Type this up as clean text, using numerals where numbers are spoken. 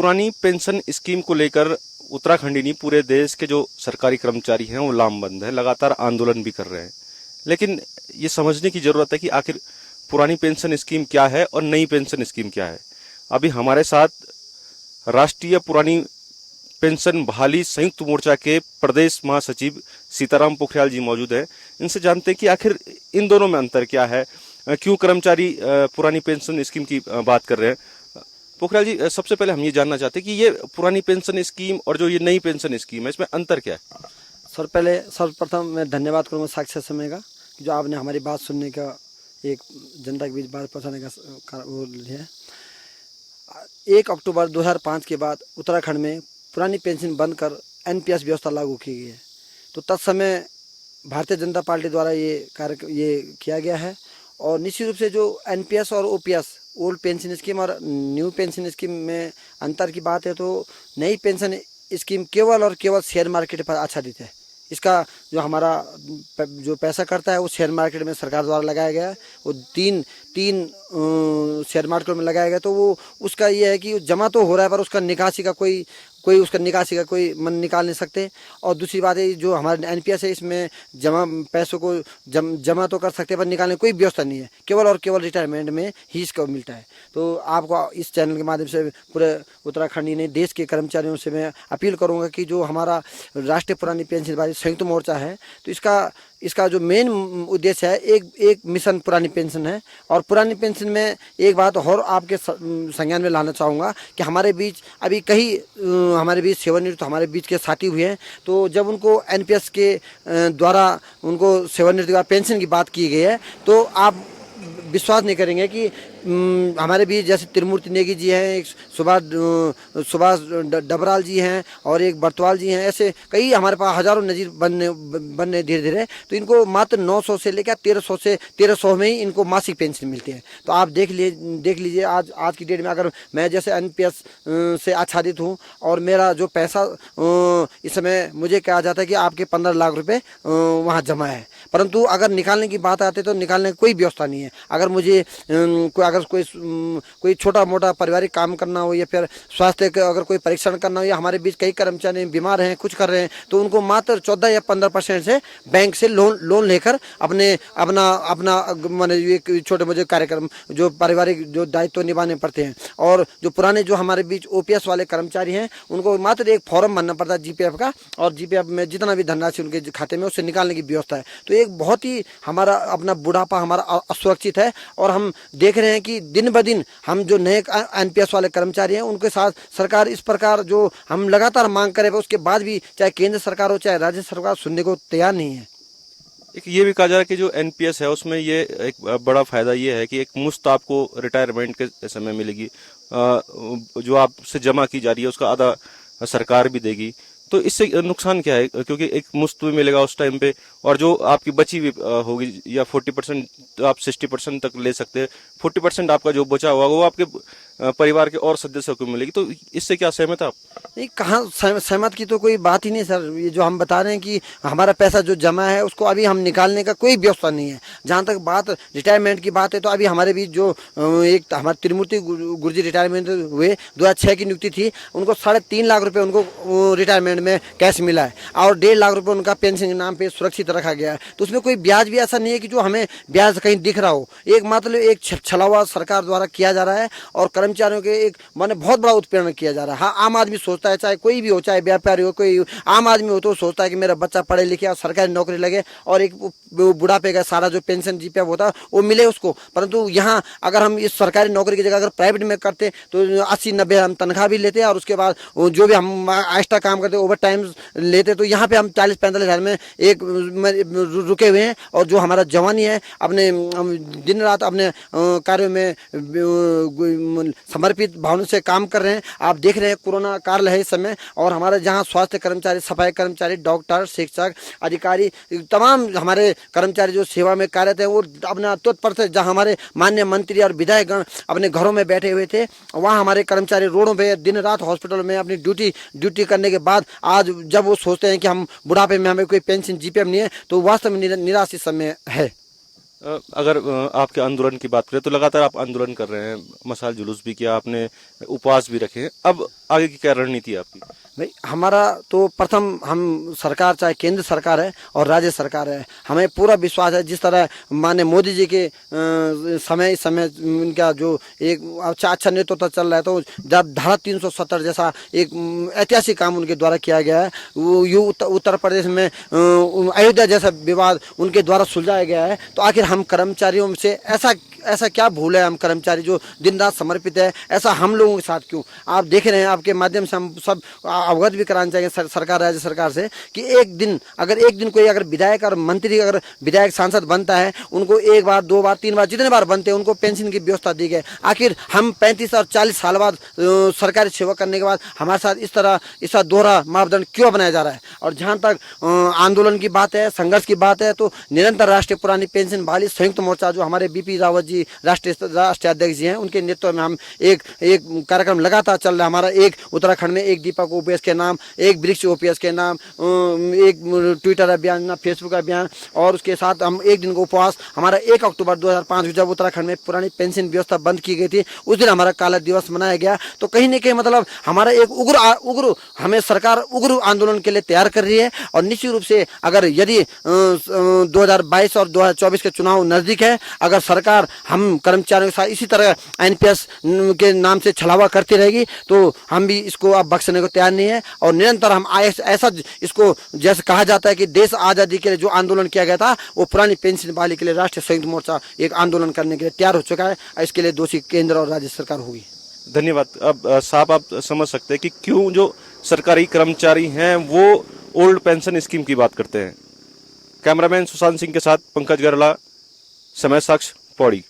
पुरानी pension scheme को लेकर उत्तराखंड ही नहीं पूरे देश के जो सरकारी कर्मचारी हैं वो लामबंद हैं, लगातार आंदोलन भी कर रहे हैं। लेकिन ये समझने की जरूरत है कि आखिर पुरानी पेंशन स्कीम क्या है और नई पेंशन स्कीम क्या है। अभी हमारे साथ राष्ट्रीय पुरानी पेंशन बहाली संयुक्त मोर्चा के प्रदेश महासचिव सीताराम पोखरियाल जी मौजूद हैं। इनसे जानते हैं कि आखिर इन दोनों में अंतर क्या है, क्यों कर्मचारी पुरानी पेंशन स्कीम की बात कर रहे हैं। पोखरियाल जी, सबसे पहले हम ये जानना चाहते हैं कि ये पुरानी पेंशन स्कीम और जो ये नई पेंशन स्कीम है, इसमें अंतर क्या है। सर्वप्रथम मैं धन्यवाद करूँगा साक्षी समय का, जो आपने हमारी बात सुनने का, एक जनता के बीच बात पहुँचाने का वो है। 1 अक्टूबर 2005 के बाद उत्तराखंड में पुरानी पेंशन बंद कर एनपीएस व्यवस्था लागू की गई है। तो तत्समय भारतीय जनता पार्टी द्वारा ये किया गया है। और निश्चित रूप से जो एनपीएस और ओपीएस, ओल्ड पेंशन स्कीम और न्यू पेंशन स्कीम में अंतर की बात है, तो नई पेंशन स्कीम केवल और केवल शेयर मार्केट पर आच्छादित है। इसका जो हमारा जो पैसा करता है वो शेयर मार्केट में सरकार द्वारा लगाया गया है। वो तीन शेयर मार्केट में लगाया गया, तो वो उसका ये है कि जमा तो हो रहा है पर उसका निकासी का कोई मन निकाल नहीं सकते। और दूसरी बात है, जो हमारा एनपीएस है इसमें पैसों को जमा तो कर सकते हैं पर निकालने कोई व्यवस्था नहीं है, केवल और केवल रिटायरमेंट में ही इसका मिलता है। तो आपको इस चैनल के माध्यम से पूरे उत्तराखंड ही नहीं देश के कर्मचारियों से मैं अपील करूँगा कि जो हमारा राष्ट्रीय पुरानी पेंशन बहाली संयुक्त मोर्चा है, तो इसका जो मेन उद्देश्य है एक मिशन पुरानी पेंशन है। और पुरानी पेंशन में एक बात और आपके संज्ञान में लाना चाहूँगा कि हमारे बीच अभी हमारे बीच सेवानिवृत्त हमारे बीच के साथी हुए हैं। तो जब उनको एनपीएस के द्वारा उनको सेवानिवृत्ति का पेंशन की बात की गई है, तो आप विश्वास नहीं करेंगे कि हमारे बीच जैसे त्रिमूर्ति नेगी जी हैं, एक सुभाष डबराल जी हैं और एक बर्तवाल जी हैं, ऐसे कई हमारे पास हजारों नजीर बनने धीरे धीरे। तो इनको मात्र 900 से लेकर 1300 में ही इनको मासिक पेंशन मिलती है। तो आप देख लीजिए आज की डेट में अगर मैं जैसे एनपीएस से आच्छादित हूँ और मेरा जो पैसा इस समय मुझे कहा जाता है कि आपके 15 लाख रुपए वहाँ जमा है, परंतु अगर निकालने की बात आती है तो निकालने की कोई व्यवस्था नहीं है। अगर मुझे कोई छोटा मोटा पारिवारिक काम करना हो या फिर स्वास्थ्य का अगर कोई परीक्षण करना हो, या हमारे बीच कई कर्मचारी बीमार हैं, कुछ कर रहे हैं, तो उनको मात्र 14 या 15% से बैंक से लोन लेकर अपना माने एक छोटे मोटे कार्यक्रम जो पारिवारिक जो दायित्व निभाने पड़ते हैं। और जो पुराने जो हमारे बीच ओपीएस वाले कर्मचारी हैं, उनको मात्र एक फॉर्म भरना पड़ता है जीपीएफ का, और जीपीएफ में जितना भी धनराशि उनके खाते में उससे निकालने की व्यवस्था है। तो एक बहुत ही हमारा अपना बुढ़ापा हमारा असुरक्षित है। और हम देख रहे हैं कि दिन ब दिन हम जो नए एनपीएस वाले कर्मचारी हैं उनके साथ सरकार इस प्रकार जो हम लगातार मांग करें, उसके बाद भी चाहे केंद्र सरकार हो चाहे राज्य सरकार सुनने को तैयार नहीं है। एक ये भी कहा जा रहा है कि जो एनपीएस है उसमें ये एक बड़ा फायदा ये है कि एक मुश्त आपको रिटायरमेंट के समय मिलेगी, जो आपसे जमा की जा रही है उसका आधा सरकार भी देगी। तो इससे नुकसान क्या है, क्योंकि एक मुफ्त भी मिलेगा उस टाइम पे, और जो आपकी बची हुई होगी या 40% आप 60% तक ले सकते हैं, 40% आपका जो बचा हुआ वो आपके परिवार के और सदस्यों को मिलेगी। तो इससे क्या सहमत आप? नहीं, कहाँ सहमत की तो कोई बात ही नहीं सर। ये जो हम बता रहे हैं कि हमारा पैसा जो जमा है उसको अभी हम निकालने का कोई व्यवस्था नहीं है। जहाँ तक बात रिटायरमेंट की बात है, तो अभी हमारे बीच जो एक हमारे त्रिमूर्ति गुरुजी रिटायरमेंट हुए 2006 की नियुक्ति थी, उनको 3.5 लाख रुपए उनको रिटायरमेंट में कैश मिला है और 1.5 लाख रुपए उनका पेंशन के नाम पे सुरक्षित रखा गया है। तो उसमें कोई ब्याज भी ऐसा नहीं है कि जो हमें ब्याज कहीं दिख रहा हो। एक मतलब एक छलावा सरकार द्वारा किया जा रहा है और कर्मचारियों के एक माने बहुत बड़ा उत्पीड़न किया जा रहा है। हाँ, आम आदमी सोचता है, चाहे कोई भी हो, चाहे व्यापारी हो, कोई आम आदमी हो, तो सोचता है कि मेरा बच्चा पढ़े लिखे और सरकारी नौकरी लगे और एक बुढ़ापे का सारा जो पेंशन जीपीएफ होता है वो मिले उसको। परंतु यहाँ अगर हम इस सरकारी नौकरी की जगह अगर प्राइवेट में करते तो 80-90 हम तनख्वाह भी लेते हैं और उसके बाद जो भी हम एक्स्ट्रा काम करते ओवर टाइम लेते, तो यहाँ पे हम 40-45 हज़ार में एक रुके हुए हैं। और जो हमारा जवानी है अपने दिन रात अपने कार्यों में समर्पित भावना से काम कर रहे हैं। आप देख रहे हैं कोरोना काल है इस समय, और हमारे जहाँ स्वास्थ्य कर्मचारी, सफाई कर्मचारी, डॉक्टर, शिक्षक, अधिकारी, तमाम हमारे कर्मचारी जो सेवा में कार्यरत है, वो अपना तत्पर से, जहाँ हमारे माननीय मंत्री और विधायकगण अपने घरों में बैठे हुए थे, वहाँ हमारे कर्मचारी रोडों पे दिन रात हॉस्पिटल में अपनी ड्यूटी करने के बाद आज जब वो सोचते हैं कि हम बुढ़ापे में हमें कोई पेंशन जीपीएफ नहीं है, तो वास्तव में निराश इस समय है। अगर आपके आंदोलन की बात करें तो लगातार आप आंदोलन कर रहे हैं, मशाल जुलूस भी किया आपने, उपवास भी रखे हैं, अब आगे की क्या रणनीति है आपकी? भाई हमारा तो प्रथम हम सरकार चाहे केंद्र सरकार है और राज्य सरकार है, हमें पूरा विश्वास है जिस तरह माननीय मोदी जी के समय समय उनका जो एक अच्छा नेतृत्व चल रहा है, तो जब धारा 370 जैसा एक ऐतिहासिक काम उनके द्वारा किया गया है, वो यू उत्तर प्रदेश में अयोध्या जैसा विवाद उनके द्वारा सुलझाया गया है, तो आखिर हम कर्मचारियों से ऐसा क्या भूल है, हम कर्मचारी जो दिन रात समर्पित है, ऐसा हम लोगों के साथ क्यों? आप देख रहे हैं, आपके माध्यम से हम सब अवगत भी कराना चाहेंगे सरकार राज्य सरकार से कि एक दिन कोई अगर विधायक और मंत्री अगर विधायक सांसद बनता है, उनको एक बार 2 बार 3 बार जितने बार बनते हैं उनको पेंशन की व्यवस्था दी गई। आखिर हम 35 और 40 साल बाद सरकारी सेवा करने के बाद हमारे साथ इस तरह दोहरा मापदंड क्यों बनाया जा रहा है? और जहाँ तक आंदोलन की बात है, संघर्ष की बात है, तो निरंतर राष्ट्रीय पुरानी पेंशन बहाली संयुक्त मोर्चा जो हमारे बीपी रावत जी राष्ट्रीय अध्यक्ष जी हैं, उनके नेतृत्व में हम एक कार्यक्रम लगातार चल रहा है हमारा। एक उत्तराखंड में एक दीपक ओपीएस के नाम, एक वृक्ष ओपीएस के नाम, एक ट्विटर अभियान, फेसबुक अभियान, और उसके साथ हम एक दिन का उपवास। हमारा 1 अक्टूबर 2005 जब उत्तराखंड में पुरानी पेंशन व्यवस्था बंद की गई थी, उस दिन हमारा काला दिवस मनाया गया। तो कहीं न कहीं मतलब हमारा एक उग्र हमें सरकार उग्र आंदोलन के लिए तैयार कर रही है। और निश्चित रूप से अगर यदि 2022 और 2024 के चुनाव नजदीक है, अगर सरकार हम कर्मचारियों के साथ इसी तरह एनपीएस के नाम से छलावा करती रहेगी, तो हम भी इसको अब बख्शने को तैयार नहीं है। और निरंतर हम ऐसा इसको जैसे कहा जाता है कि देश आज़ादी के लिए जो आंदोलन किया गया था, वो पुरानी पेंशन बहाली के लिए राष्ट्रीय संयुक्त मोर्चा एक आंदोलन करने के लिए तैयार हो चुका है। इसके लिए दोषी केंद्र और राज्य सरकार होगी। धन्यवाद। अब साहब आप समझ सकते हैं कि क्यों जो सरकारी कर्मचारी हैं वो ओल्ड पेंशन स्कीम की बात करते हैं। कैमरामैन सुशांत सिंह के साथ पंकज गरला, समय साक्ष, पौड़ी।